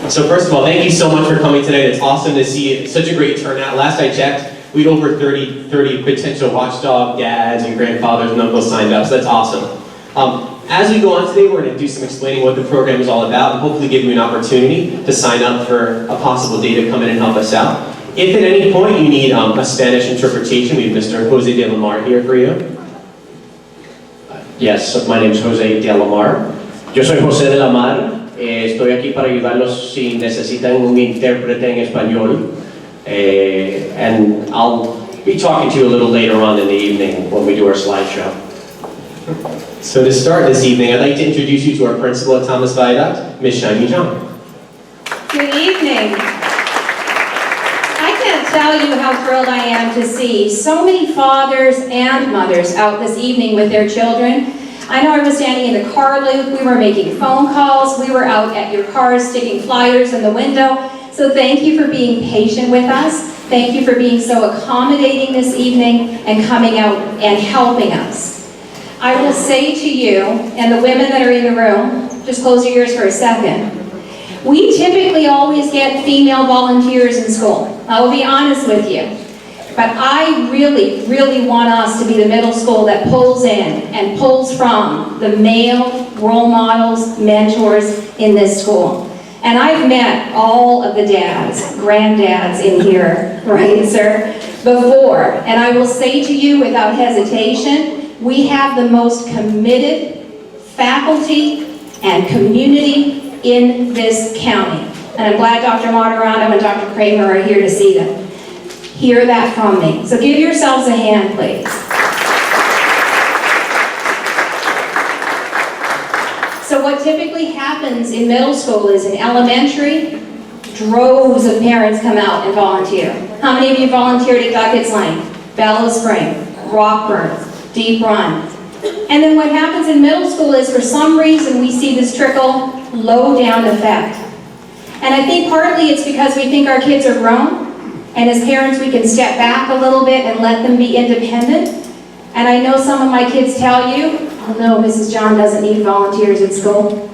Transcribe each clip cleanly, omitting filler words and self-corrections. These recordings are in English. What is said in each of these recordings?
So first of all, thank you so much for coming today. It's awesome to see such a great turnout. Last I checked, we had over 30 potential watchdog dads and grandfathers and uncles signed up, so that's awesome. As we go on today, we're going to do some explaining what the program is all about and hopefully give you an opportunity to sign up for a possible day to come in and help us out. If at any point you need a Spanish interpretation, we have Mr. Jose de la Mar here for you. Yes, my name is Jose de la Mar. Yo soy José de la Mar. Estoy aquí para ayudarlos si necesitan un intérprete en español. And I'll be talking to you a little later on in the evening when we do our slideshow. So to start this evening, I'd like to introduce you to our principal at Thomas Viaduct, Ms. Shiny Zhang. Good evening. I can't tell you how thrilled I am to see so many fathers and mothers out this evening with their children. I know I was standing in the car loop, we were making phone calls, we were out at your cars sticking flyers in the window. So thank you for being patient with us. Thank you for being so accommodating this evening and coming out and helping us. I will say to you, and the women that are in the room, just close your ears for a second. We typically always get female volunteers in school. I will be honest with you. But I really, really want us to be the middle school that pulls in and pulls from the male role models, mentors in this school. And I've met all of the dads, granddads in here, right, sir, before. And I will say to you without hesitation, we have the most committed faculty and community in this county. And I'm glad Dr. Martirano and Dr. Kramer are here to see them. Hear that from me. So give yourselves a hand, please. So what typically happens in middle school is in elementary, droves of parents come out and volunteer. How many of you volunteered at Duckett's Lane, Bellow Spring, Rockburn, Deep Run? And then what happens in middle school is for some reason we see this trickle low down effect. And I think partly it's because we think our kids are grown. And as parents, we can step back a little bit and let them be independent. And I know some of my kids tell you, oh no, Mrs. John doesn't need volunteers at school.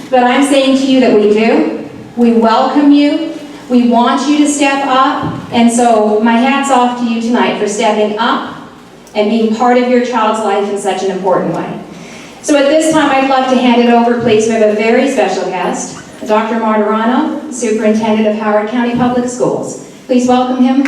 But I'm saying to you that we do. We welcome you. We want you to step up. And so my hat's off to you tonight for stepping up and being part of your child's life in such an important way. So at this time, I'd love to hand it over, please. We have a very special guest, Dr. Martirano, Superintendent of Howard County Public Schools. Please welcome him.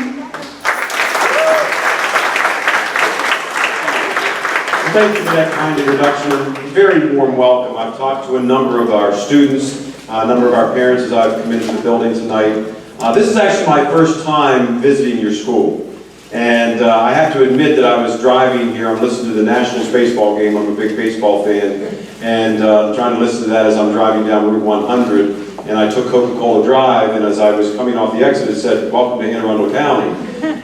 Thank you for that kind introduction. Very warm welcome. I've talked to a number of our students, a number of our parents as I've come into the building tonight. This is actually my first time visiting your school. And I have to admit that I was driving here. I'm listening to the Nationals baseball game. I'm a big baseball fan. And trying to listen to that as I'm driving down Route 100. And I took Coca-Cola Drive, and as I was coming off the exit, it said, "Welcome to Anne Arundel County."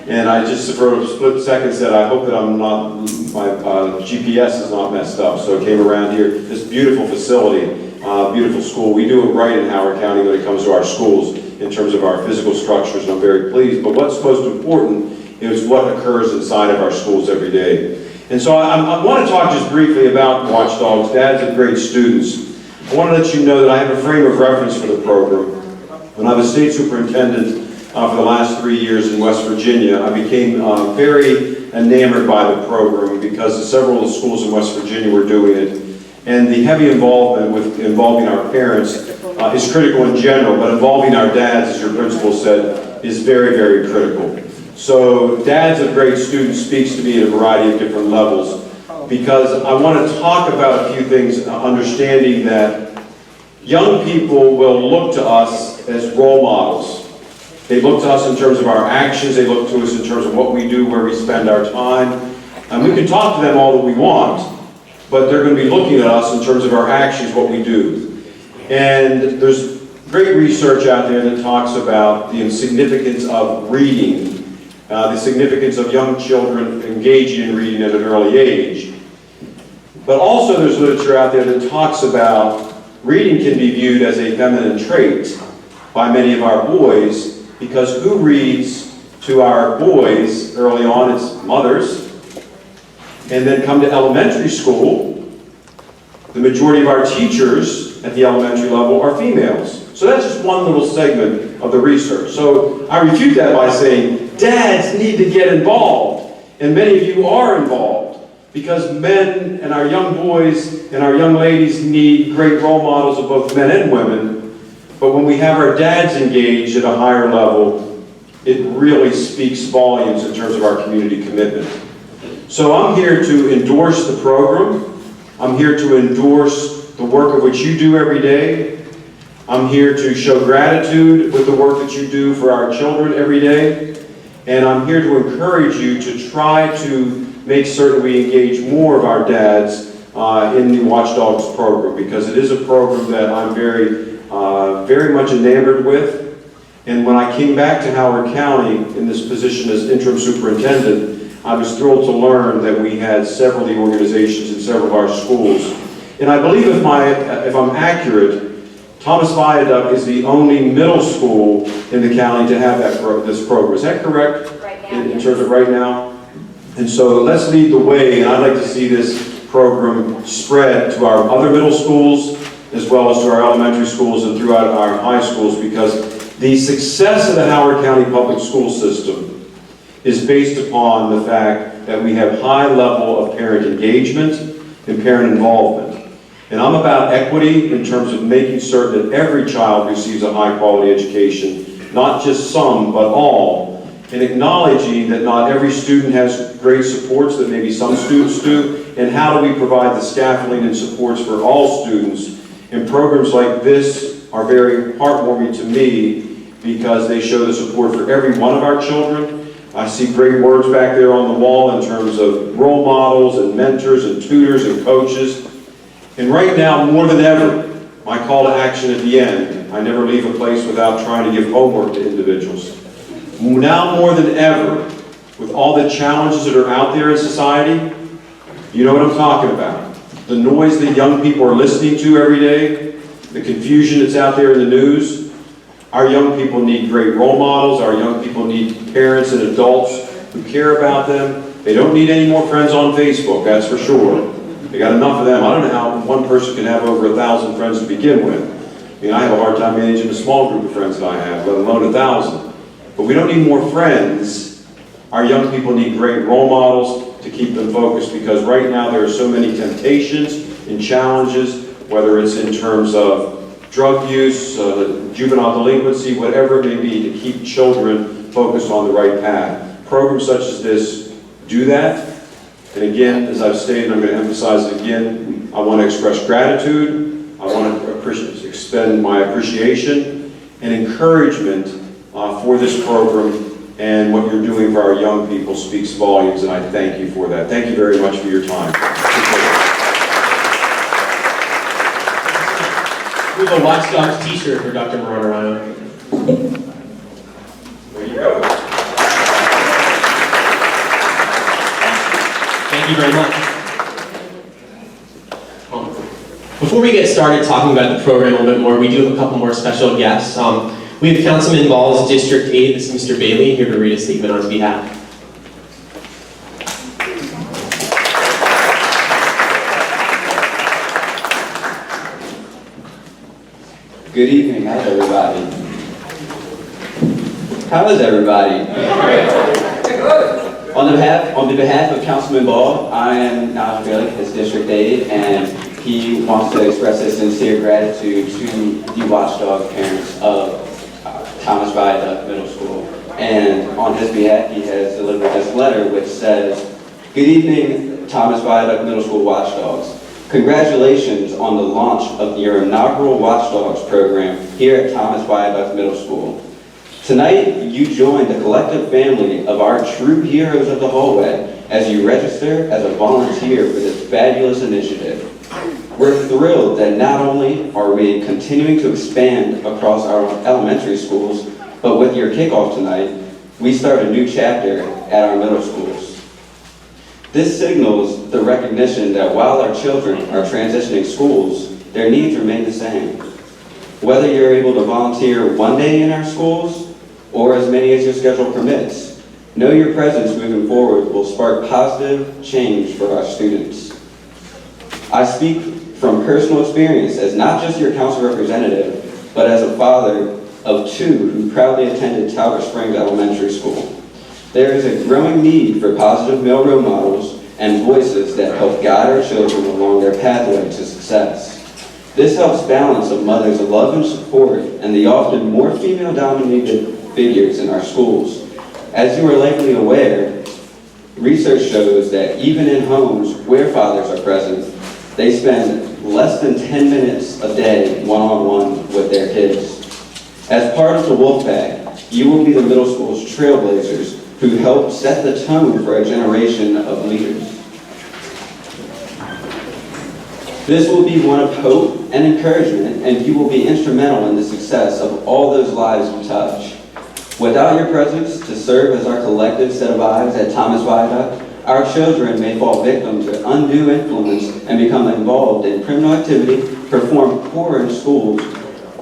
And I just, for a split second, said, I hope that my GPS is not messed up. So I came around here. This beautiful facility, beautiful school. We do it right in Howard County when it comes to our schools in terms of our physical structures, and I'm very pleased. But what's most important is what occurs inside of our schools every day. And so I want to talk just briefly about Watchdogs, dads of great students. I want to let you know that I have a frame of reference for the program. When I was state superintendent for the last 3 years in West Virginia, I became very enamored by the program because several of the schools in West Virginia were doing it. And the heavy involvement with involving our parents is critical in general, but involving our dads, as your principal said, is very, very critical. So dads of great students speaks to me at a variety of different levels, because I want to talk about a few things, understanding that young people will look to us as role models. They look to us in terms of our actions, they look to us in terms of what we do, where we spend our time. And we can talk to them all that we want, but they're going to be looking at us in terms of our actions, what we do. And there's great research out there that talks about the significance of reading, the significance of young children engaging in reading at an early age. But also there's literature out there that talks about reading can be viewed as a feminine trait by many of our boys, because who reads to our boys early on? It's mothers. And then come to elementary school, the majority of our teachers at the elementary level are females. So that's just one little segment of the research. So I refute that by saying dads need to get involved, and many of you are involved, because men and our young boys and our young ladies need great role models of both men and women. But when we have our dads engaged at a higher level, it really speaks volumes in terms of our community commitment. So I'm here to endorse the program. I'm here to endorse the work of which you do every day. I'm here to show gratitude with the work that you do for our children every day. And I'm here to encourage you to try to make certain we engage more of our dads in the Watchdogs program, because it is a program that I'm very much enamored with. And when I came back to Howard County in this position as interim superintendent, I was thrilled to learn that we had several of the organizations in several of our schools. And I believe if I'm accurate, Thomas Viaduct is the only middle school in the county to have this program. Is that correct? Right now, In terms of right now? And so let's lead the way, and I'd like to see this program spread to our other middle schools, as well as to our elementary schools and throughout our high schools, because the success of the Howard County public school system is based upon the fact that we have high level of parent engagement and parent involvement. And I'm about equity in terms of making certain that every child receives a high quality education, not just some, but all, and acknowledging that not every student has great supports that maybe some students do, and how do we provide the scaffolding and supports for all students. And programs like this are very heartwarming to me because they show the support for every one of our children. I see great words back there on the wall in terms of role models and mentors and tutors and coaches. And right now, more than ever, my call to action at the end, I never leave a place without trying to give homework to individuals. Now more than ever, with all the challenges that are out there in society, you know what I'm talking about. The noise that young people are listening to every day, the confusion that's out there in the news. Our young people need great role models. Our young people need parents and adults who care about them. They don't need any more friends on Facebook, that's for sure. They got enough of them. I don't know how one person can have over 1,000 friends to begin with. I mean, I have a hard time managing a small group of friends that I have, let alone 1,000. But we don't need more friends. Our young people need great role models to keep them focused, because right now there are so many temptations and challenges, whether it's in terms of drug use, juvenile delinquency, whatever it may be, to keep children focused on the right path. Programs such as this do that. And again, as I've stated, I'm going to emphasize it again, I want to express gratitude, I want to extend my appreciation and encouragement for this program, and what you're doing for our young people speaks volumes, and I thank you for that. Thank you very much for your time. We have a Watchdogs t-shirt for Dr. Moronarano. There you go. Thank you very much. Before we get started talking about the program a little bit more, we do have a couple more special guests. We have Councilman Ball's District 8, this is Mr. Bailey, here to read a statement on his behalf. Good evening, how's everybody? How is everybody? On the behalf of Councilman Ball, I am Naj Bailey, his District Aide, and he wants to express his sincere gratitude to the Watchdog parents of Thomas Viaduct Middle School. And on his behalf, he has delivered this letter which says, "Good evening, Thomas Viaduct Middle School Watchdogs. Congratulations on the launch of your inaugural Watchdogs program here at Thomas Viaduct Middle School. Tonight, you join the collective family of our true heroes of the hallway as you register as a volunteer for this fabulous initiative. We're thrilled that not only are we continuing to expand across our elementary schools, but with your kickoff tonight, we start a new chapter at our middle schools. This signals the recognition that while our children are transitioning schools, their needs remain the same. Whether you're able to volunteer one day in our schools, or as many as your schedule permits, know your presence moving forward will spark positive change for our students. I speak from personal experience as not just your council representative, but as a father of two who proudly attended Talbot Springs Elementary School. There is a growing need for positive male role models and voices that help guide our children along their pathway to success. This helps balance a mother's love and support and the often more female-dominated figures in our schools. As you are likely aware, research shows that even in homes where fathers are present, they spend less than 10 minutes a day one-on-one with their kids. As part of the Wolfpack, you will be the middle school's trailblazers who help set the tone for a generation of leaders. This will be one of hope and encouragement, and you will be instrumental in the success of all those lives you touch. Without your presence to serve as our collective set of eyes at Thomas Viaduct, our children may fall victim to undue influence and become involved in criminal activity, perform poor in schools,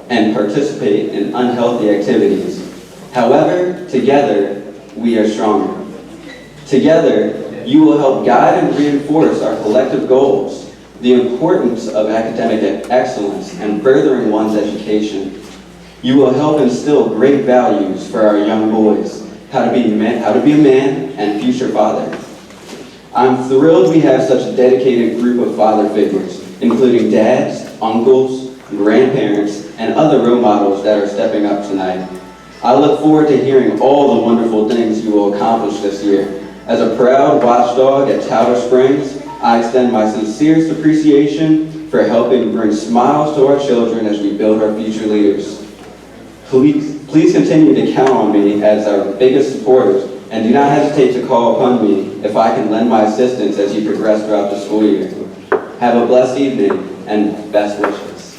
and participate in unhealthy activities. However, together, we are stronger. Together, you will help guide and reinforce our collective goals, the importance of academic excellence and furthering one's education. You will help instill great values for our young boys, how to be a man and future father. I'm thrilled we have such a dedicated group of father figures, including dads, uncles, grandparents, and other role models that are stepping up tonight. I look forward to hearing all the wonderful things you will accomplish this year. As a proud watchdog at Talbot Springs, I extend my sincerest appreciation for helping bring smiles to our children as we build our future leaders. Please continue to count on me as our biggest supporters, and do not hesitate to call upon me if I can lend my assistance as you progress throughout the school year. Have a blessed evening, and best wishes.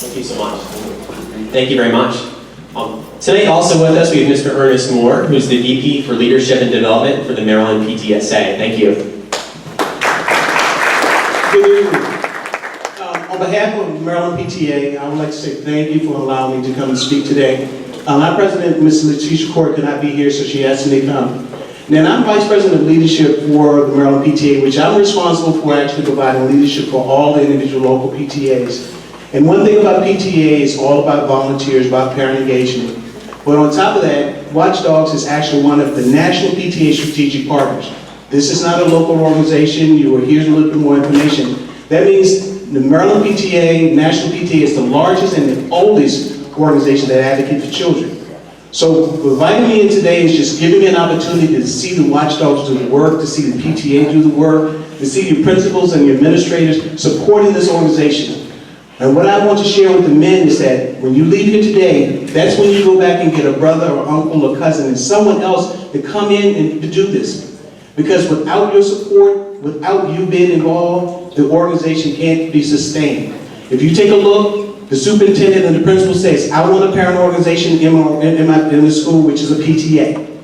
Thank you so much. Thank you very much. Tonight also with us, we have Mr. Ernest Moore, who's the VP for Leadership and Development for the Maryland PTSA. Thank you. Good evening. On behalf of Maryland PTA, I would like to say thank you for allowing me to come and speak today. Our president, Ms. Letitia Court, could not be here, so she asked me to come. Now, I'm Vice President of Leadership for the Maryland PTA, which I'm responsible for actually providing leadership for all the individual local PTAs. And one thing about PTA is all about volunteers, about parent engagement. But on top of that, Watchdogs is actually one of the national PTA strategic partners. This is not a local organization. You will hear a little bit more information. That means the Maryland PTA, National PTA, is the largest and the oldest organization that advocates for children. So inviting me in today is just giving me an opportunity to see the Watchdogs do the work, to see the PTA do the work, to see your principals and your administrators supporting this organization. And what I want to share with the men is that when you leave here today, that's when you go back and get a brother or uncle or cousin and someone else to come in and to do this. Because without your support, without you being involved, the organization can't be sustained. If you take a look, the superintendent and the principal says, I want a parent organization in the school, which is a PTA.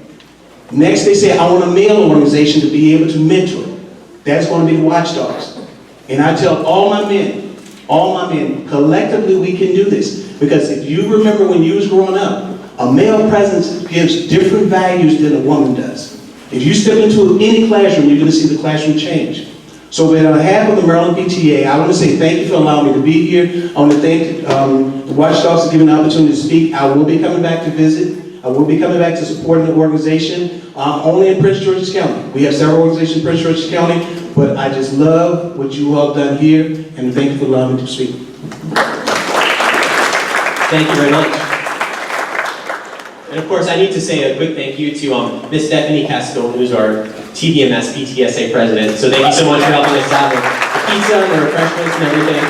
Next, they say, I want a male organization to be able to mentor. That's going to be the Watchdogs. And I tell all my men, collectively we can do this. Because if you remember when you was growing up, a male presence gives different values than a woman does. If you step into any classroom, you're going to see the classroom change. So on behalf of the Maryland PTA, I want to say thank you for allowing me to be here. I want to thank the Watchdogs for giving me the opportunity to speak. I will be coming back to visit. I will be coming back to support the organization, only in Prince George's County. We have several organizations in Prince George's County, but I just love what you all have done here, and thank you for allowing me to speak. Thank you very much. And of course, I need to say a quick thank you to Ms. Stephanie Castle, who's our TVMS PTSA president. So thank you so much for helping us out with the pizza and the refreshments and everything.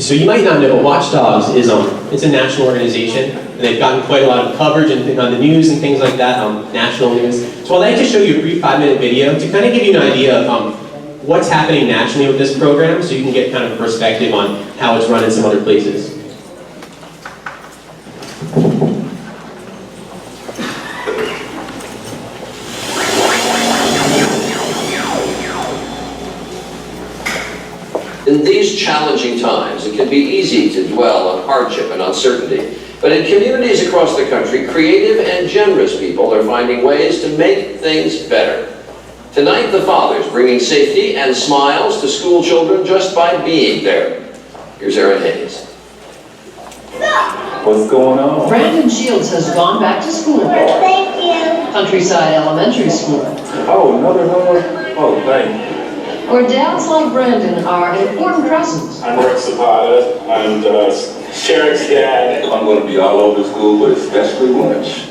So you might not know, but Watchdogs is it's a national organization, and they've gotten quite a lot of coverage and on the news and things like that, national news. So I'd like to show you a brief 5-minute video to kind of give you an idea of what's happening nationally with this program, so you can get kind of a perspective on how it's run in some other places. In these challenging times, it can be easy to dwell on hardship and uncertainty. But in communities across the country, creative and generous people are finding ways to make things better. Tonight, the fathers bringing safety and smiles to school children just by being there. Here's Aaron Hayes. What's going on? Brandon Shields has gone back to school. Thank you. Countryside Elementary School. Oh, another hug? Oh, thank you. Where dads like Brandon are an important presence. I'm Rick Zapata. I'm Sharon's dad. I'm going to be all over the school, but especially lunch.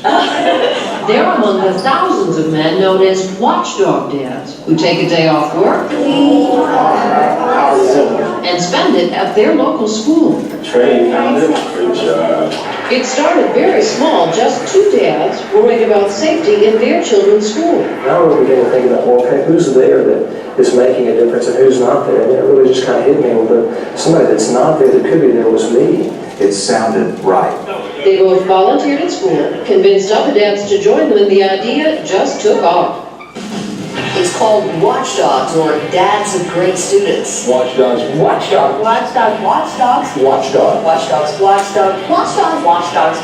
They're among the thousands of men known as watchdog dads who take a day off work and spend it at their local school. Trey found it. Good job. It started very small. Just 2 dads worried about safety in their children's school. Now we began to think about, well, okay, who's there that is making a difference and who's not there? And it really just kind of hit me, well, somebody that's not there that could be there was me. It sounded right. They both volunteered at school, convinced other dads to join them, and the idea just took off. It's called Watchdogs, or Dads of Great Students. Watchdogs. Watchdog. Watchdog. Watchdogs. Watchdog. Watchdogs. Watchdog. Watchdogs. Watchdogs.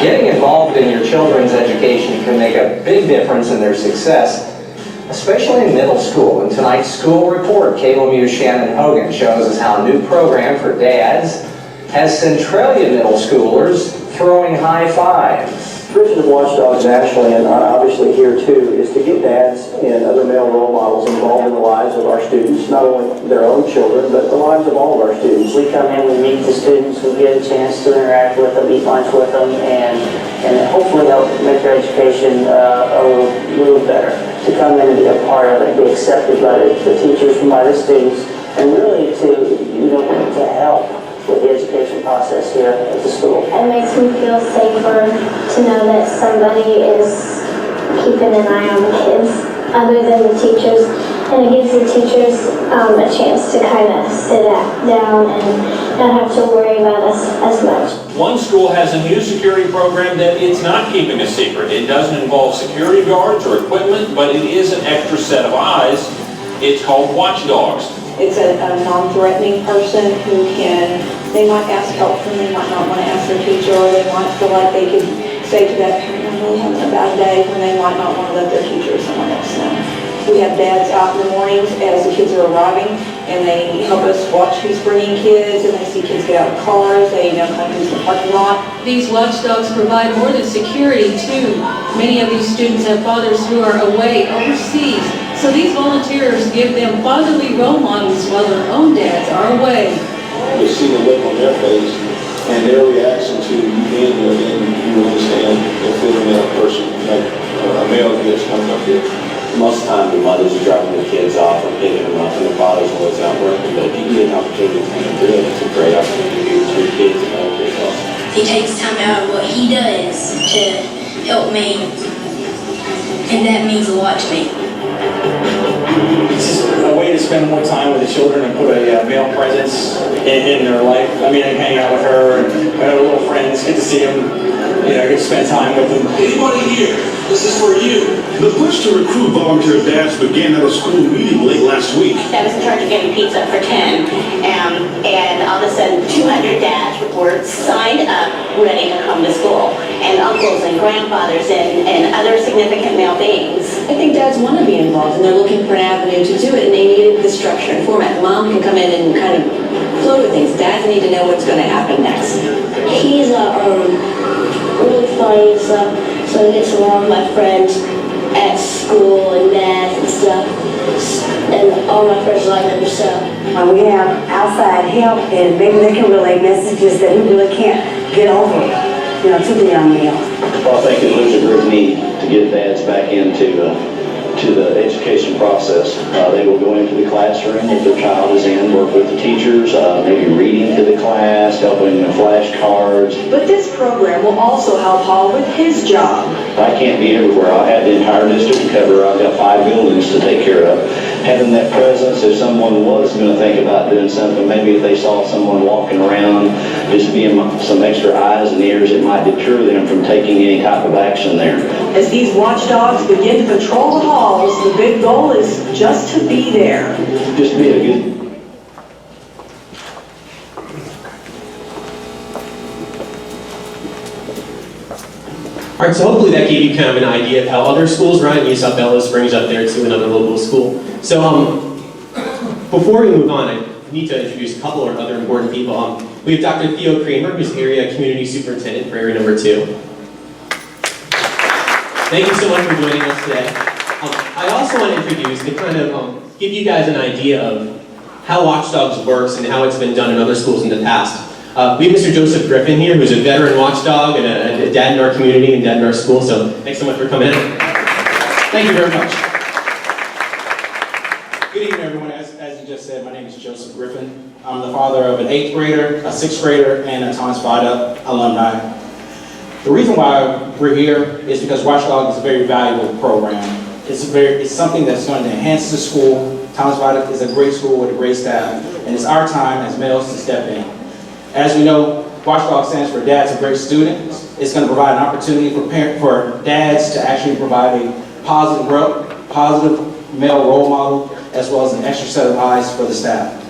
Getting involved in your children's education can make a big difference in their success, especially in middle school. In tonight's school report, Cable News' Shannon Hogan shows us how a new program for dads has Centralia middle schoolers throwing high fives. The vision of Watchdogs nationally, and obviously here too, is to get dads and other male role models involved in the lives of our students, not only their own children, but the lives of all of our students. We come in, we meet the students, we get a chance to interact with them, eat lunch with them, and hopefully help make their education a little better. To come in and be a part of it, and be accepted by the teachers and by the students, and really to help with the education process here at the school. It makes me feel safer to know that somebody is keeping an eye on the kids other than the teachers, and it gives the teachers a chance to kind of sit down and not have to worry about us as much. One school has a new security program that it's not keeping a secret. It doesn't involve security guards or equipment, but it is an extra set of eyes. It's called Watchdogs. It's a non-threatening person who they might ask help from, they might not want to ask their teacher, or they might feel like they could say to that parent, I'm really having a bad day, when they might not want to let their teacher or someone else know. We have dads out in the mornings as the kids are arriving, and they help us watch who's bringing kids, and they see kids get out of cars, they know how to use the parking lot. These watchdogs provide more than security too. Many of these students have fathers who are away overseas, so these volunteers give them fatherly role models while their own dads are away. You see the look on their face and their reaction to you being there, then you understand they're feeling that person, like a male that's coming up here. Most of the time, the mothers are dropping the kids off or picking them up, and the father's always out working. But if you get an opportunity to kind of do it, it's a great opportunity to get your kids and help yourself. He takes time out of what he does to help me, and that means a lot to me. It's just a way to spend more time with the children and put a male presence in their life. I mean, I can hang out with her and her little friends, get to see them, get to spend time with them. Anybody here? This is for you. The push to recruit volunteer dads began at a school meeting late last week. I was in charge of getting pizza for 10, and all of a sudden 200 dads were signed up, ready to come to school, and uncles and grandfathers and other significant male beings. I think dads want to be involved, and they're looking for an avenue to do it, and they needed the structure and format. Mom can come in and kind of flow with things. Dads need to know what's going to happen next. He's really funny, so he gets along with my friends at school and math and stuff. And all my friends like him, so. We have outside help, and maybe they can relay messages that we really can't get over, to the young male. Well, I think that there's a great need to get dads back into the education process. They will go into the classroom if their child is in, work with the teachers, maybe reading to the class, helping with flashcards. But this program will also help Paul with his job. I can't be everywhere. I have the entire district to cover. I've got 5 buildings to take care of. Having that presence, if someone was going to think about doing something, maybe if they saw someone walking around, just being some extra eyes and ears, it might deter them from taking any type of action there. As these watchdogs begin to patrol the halls, the big goal is just to be there. just be a good. All right, so hopefully that gave you kind of an idea of how other schools run. You saw Bellows Springs up there too, another local school. So before we move on, I need to introduce a couple of other important people. We have Dr. Theo Kramer, who's Area Community Superintendent for Area Number 2. Thank you so much for joining us today. I also want to introduce to kind of give you guys an idea of how Watchdogs works and how it's been done in other schools in the past. We have Mr. Joseph Griffin here, who's a veteran watchdog and a dad in our community and dad in our school, so thanks so much for coming in. Thank you very much. Good evening, everyone. As you just said, my name is Joseph Griffin. I'm the father of an 8th grader, a 6th grader, and a Thomas Viaduct alumni. The reason why we're here is because Watchdog is a very valuable program. It's something that's going to enhance the school. Thomas Viaduct is a great school with a great staff, and it's our time as males to step in. As we know, Watchdog stands for Dads of Great Students. It's going to provide an opportunity for dads to actually provide a positive male role model, as well as an extra set of eyes for the staff.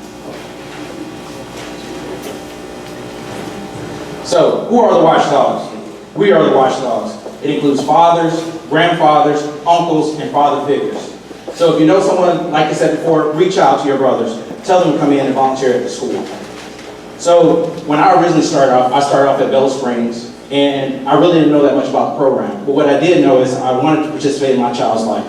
So, who are the Watchdogs? We are the Watchdogs. It includes fathers, grandfathers, uncles, and father figures. So if you know someone, like I said before, reach out to your brothers. Tell them to come in and volunteer at the school. So when I originally started off, I started off at Bellows Springs, and I really didn't know that much about the program. But what I did know is I wanted to participate in my child's life.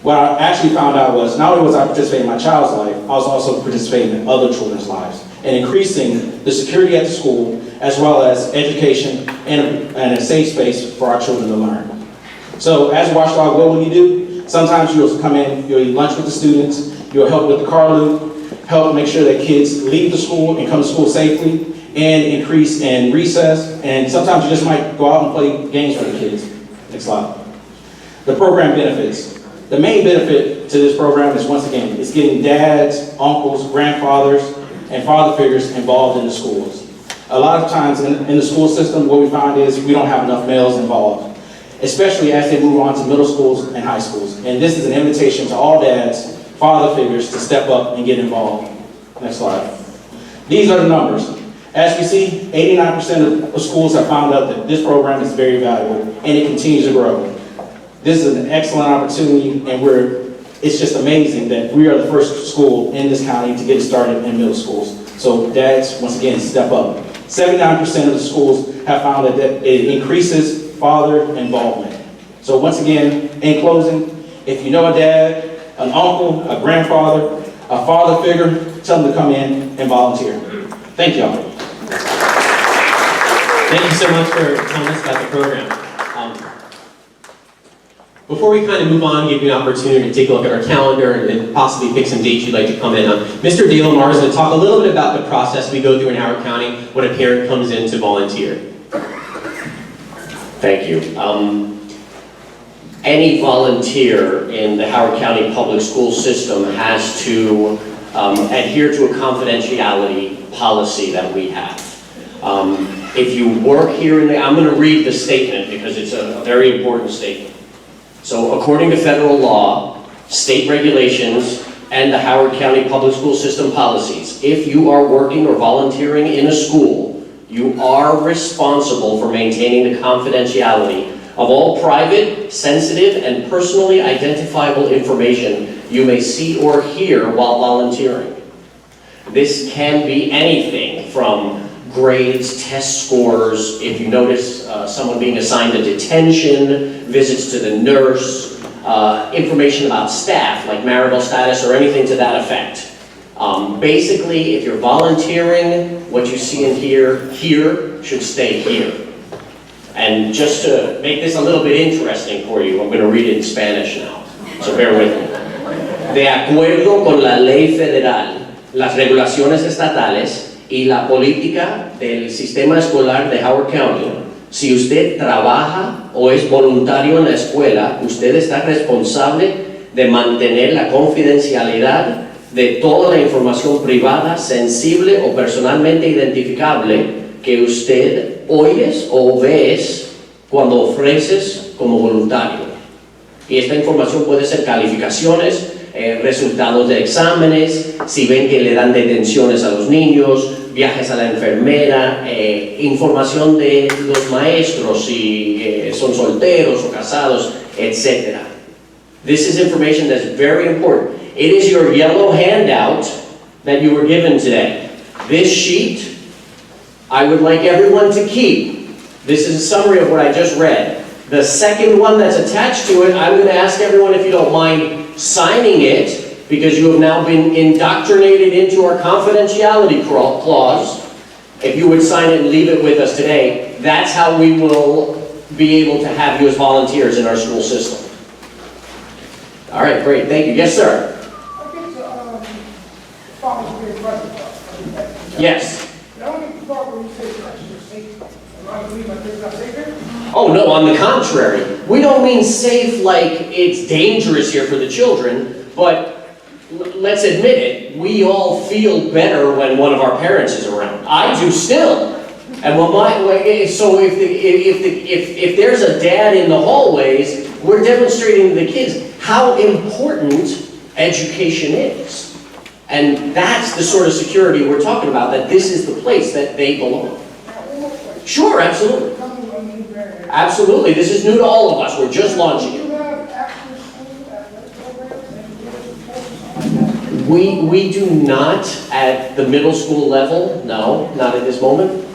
What I actually found out was not only was I participating in my child's life, I was also participating in other children's lives and increasing the security at the school, as well as education and a safe space for our children to learn. So as a watchdog, what will you do? Sometimes you'll come in, you'll eat lunch with the students, you'll help with the car loop, help make sure that kids leave the school and come to school safely, and increase in recess, and sometimes you just might go out and play games with the kids. Next slide. The program benefits. The main benefit to this program is, once again, it's getting dads, uncles, grandfathers, and father figures involved in the schools. A lot of times in the school system, what we find is we don't have enough males involved, especially as they move on to middle schools and high schools. And this is an invitation to all dads, father figures, to step up and get involved. Next slide. These are the numbers. As we see, 89% of schools have found out that this program is very valuable, and it continues to grow. This is an excellent opportunity, and it's just amazing that we are the first school in this county to get it started in middle schools. So dads, once again, step up. 79% of the schools have found that it increases father involvement. So once again, in closing, if you know a dad, an uncle, a grandfather, a father figure, tell them to come in and volunteer. Thank y'all. Thank you so much for telling us about the program. Before we kind of move on, give you an opportunity to take a look at our calendar and possibly pick some dates you'd like to come in on. Mr. Dale Lamar is going to talk a little bit about the process we go through in Howard County when a parent comes in to volunteer. Thank you. Any volunteer in the Howard County public school system has to adhere to a confidentiality policy that we have. If you work here I'm going to read the statement because it's a very important statement. So according to federal law, state regulations, and the Howard County public school system policies, if you are working or volunteering in a school, you are responsible for maintaining the confidentiality of all private, sensitive, and personally identifiable information you may see or hear while volunteering. This can be anything from grades, test scores, if you notice someone being assigned a detention, visits to the nurse, information about staff, like marital status or anything to that effect. Basically, if you're volunteering, what you see and hear here should stay here. And just to make this a little bit interesting for you, I'm going to read it in Spanish now, so bear with me. De acuerdo con la ley federal, las regulaciones estatales y la política del sistema escolar de Howard County, si usted trabaja o es voluntario en la escuela, usted está responsable de mantener la confidencialidad de toda la información privada, sensible o personalmente identificable que usted oyes o ves cuando ofreces como voluntario. Y esta información puede ser calificaciones, resultados de exámenes, si ven que le dan detenciones a los niños, viajes a la enfermera, información de los maestros, si son solteros o casados, etc. This is information that's very important. It is your yellow handout that you were given today. This sheet, I would like everyone to keep. This is a summary of what I just read. The second one that's attached to it, I'm going to ask everyone if you don't mind signing it, because you have now been indoctrinated into our confidentiality clause. If you would sign it and leave it with us today, that's how we will be able to have you as volunteers in our school system. All right, great, thank you. Yes, sir? Yes. Oh, no, on the contrary. We don't mean safe like it's dangerous here for the children, but let's admit it, we all feel better when one of our parents is around. I do still. And so if there's a dad in the hallways, we're demonstrating to the kids how important education is. And that's the sort of security we're talking about, that this is the place that they belong. Sure, absolutely. Absolutely, this is new to all of us, we're just launching it. We do not at the middle school level, no, not at this moment.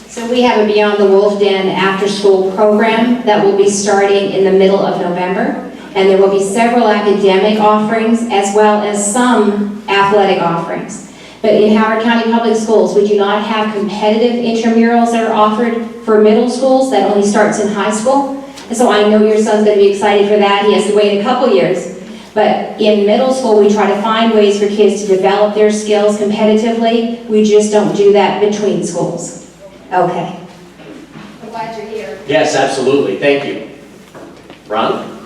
So we have a Beyond the Wolf Den after-school program that will be starting in the middle of November. And there will be several academic offerings as well as some athletic offerings. But in Howard County Public Schools, we do not have competitive intramurals that are offered for middle schools. That only starts in high school. And so I know your son's going to be excited for that. He has to wait a couple years. But in middle school, we try to find ways for kids to develop their skills competitively. We just don't do that between schools. Okay. I'm glad you're here. Yes, absolutely. Thank you. Ron?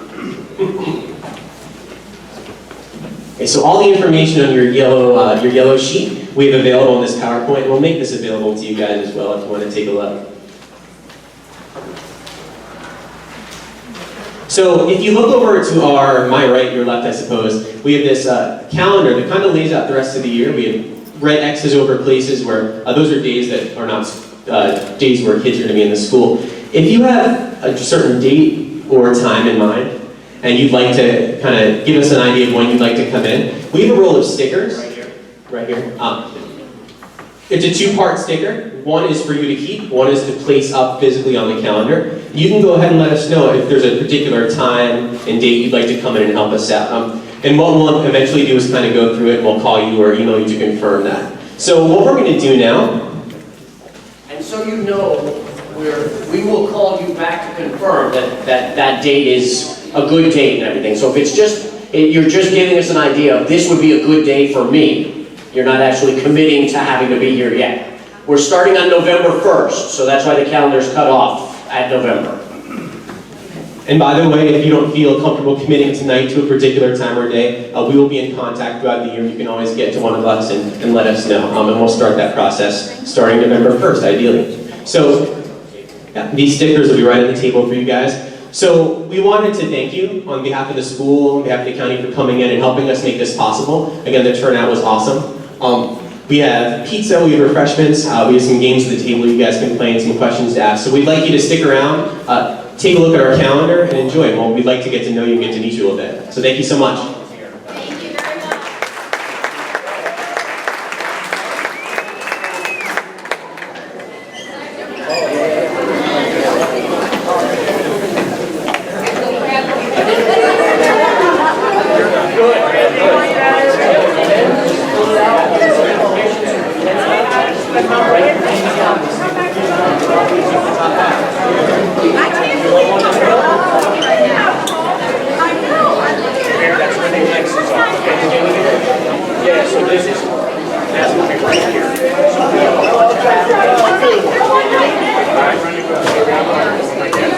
Okay, so all the information on your yellow sheet we have available on this PowerPoint. We'll make this available to you guys as well if you want to take a look. So if you look over to my right, your left, I suppose, we have this calendar that kind of lays out the rest of the year. We have red X's over places where those are days that are not days where kids are going to be in the school. If you have a certain date or time in mind, and you'd like to kind of give us an idea of when you'd like to come in, we have a roll of stickers. Right here. It's a two-part sticker. One is for you to keep, one is to place up physically on the calendar. You can go ahead and let us know if there's a particular time and date you'd like to come in and help us out. And what we'll eventually do is kind of go through it, and we'll call you or email you to confirm that. So what we're going to do now, and so you know, we will call you back to confirm that date is a good date and everything. So if it's you're just giving us an idea of this would be a good day for me, you're not actually committing to having to be here yet. We're starting on November 1st, so that's why the calendar's cut off at November. and by the way, if you don't feel comfortable committing tonight to a particular time or day, we will be in contact throughout the year. You can always get to one of us and let us know, and we'll start that process starting November 1st, ideally. So yeah, these stickers will be right on the table for you guys. So we wanted to thank you on behalf of the school, on behalf of the county for coming in and helping us make this possible. Again, the turnout was awesome. We have pizza, we have refreshments, we have some games at the table you guys can play and some questions to ask. So we'd like you to stick around, take a look at our calendar and enjoy. Well, we'd like to get to know you and get to meet you a little bit. So thank you so much.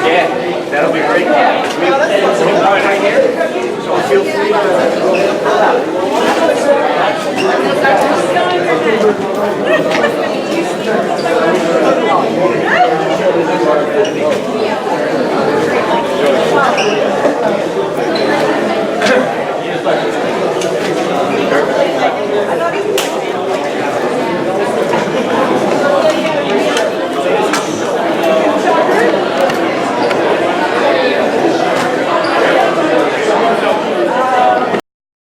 Yeah, that'll be great.